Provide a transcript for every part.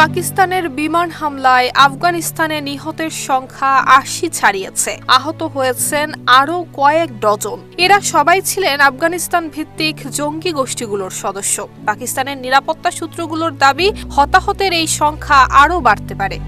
পাকিস্তানের বিমান হামলায় আফগানিস্তানে নিহতের সংখ্যা ৮০ ছাড়িয়েছে। আহত হয়েছেন আরও কয়েক ডজন। এরা সবাই ছিলেন আফগানিস্তান ভিত্তিক জঙ্গি গোষ্ঠীগুলোর সদস্য। পাকিস্তানের নিরাপত্তা সূত্রগুলোর দাবি, হতাহতের এই সংখ্যা আরও বাড়তে পারে।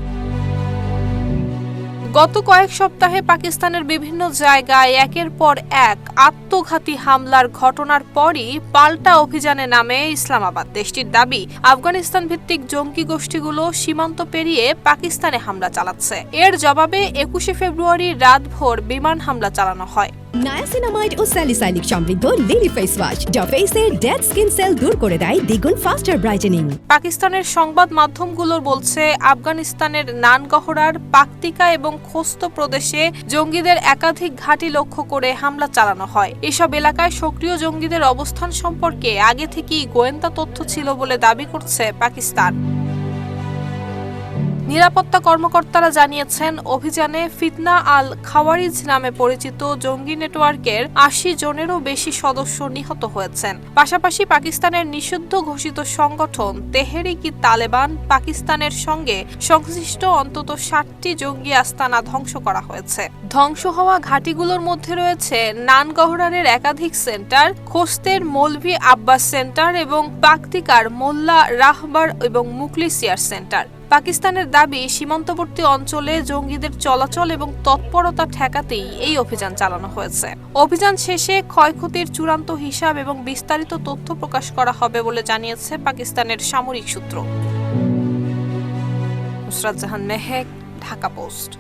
গত কয়েক সপ্তাহে পাকিস্তানের বিভিন্ন জায়গায় একের পর এক আত্মঘাতী হামলার ঘটনার পরই পাল্টা অভিযানে নামে ইসলামাবাদ। দেশটির দাবি, আফগানিস্তান ভিত্তিক জঙ্গি গোষ্ঠীগুলো সীমান্ত পেরিয়ে পাকিস্তানে হামলা চালাচ্ছে। এর জবাবে ২১শে ফেব্রুয়ারি রাতভর বিমান হামলা চালানো হয়। নায়াসিনামাইড ও স্যালিসাইলিক সমৃদ্ধ লিলি ফেস ওয়াশ, যা ফেসের ডেড স্কিন সেল দূর করে দেয় দ্বিগুণ ফাস্টার ব্রাইটেনিং। পাকিস্তানের সংবাদ মাধ্যমগুলো বলছে, আফগানিস্তানের নানগহরার পাকতিকা এবং খোস্ত প্রদেশে জঙ্গিদের একাধিক ঘাঁটি লক্ষ্য করে হামলা চালানো হয়। এসব এলাকায় সক্রিয় জঙ্গিদের অবস্থান সম্পর্কে আগে থেকেই গোয়েন্দা তথ্য ছিল বলে দাবি করছে পাকিস্তান। নিরাপত্তা কর্মকর্তারা জানিয়েছেন, অভিযানে ফিতনা আল খাওয়ারিজ নামে পরিচিত জঙ্গি নেটওয়ার্কের ৮০ জনেরও বেশি সদস্য নিহত হয়েছেন। পাশাপাশি পাকিস্তানের নিষিদ্ধ ঘোষিত সংগঠন তেহরিক-ই-তালেবান পাকিস্তানের সঙ্গে সংশ্লিষ্ট অন্তত ৬০টি জঙ্গি আস্তানা ধ্বংস করা হয়েছে। ধ্বংস হওয়া ঘাঁটিগুলোর মধ্যে রয়েছে নানগহরারের একাধিক সেন্টার, খোস্তের মৌলভি আব্বাস সেন্টার এবং পাকতিকার মোল্লা রাহবার এবং মুখলিসিয়ার সেন্টার। পাকিস্তানের দাবি, সীমান্তবর্তী অঞ্চলে জঙ্গিদের চলাচল এবং তৎপরতা ঠেকাতেই এই অভিযান চালানো হয়েছে। অভিযান শেষে ক্ষয়ক্ষতির চূড়ান্ত হিসাব এবং বিস্তারিত তথ্য প্রকাশ করা হবে বলে জানিয়েছে পাকিস্তানের সামরিক সূত্র। নুসরাত জাহান মেহেক, ঢাকা পোস্ট।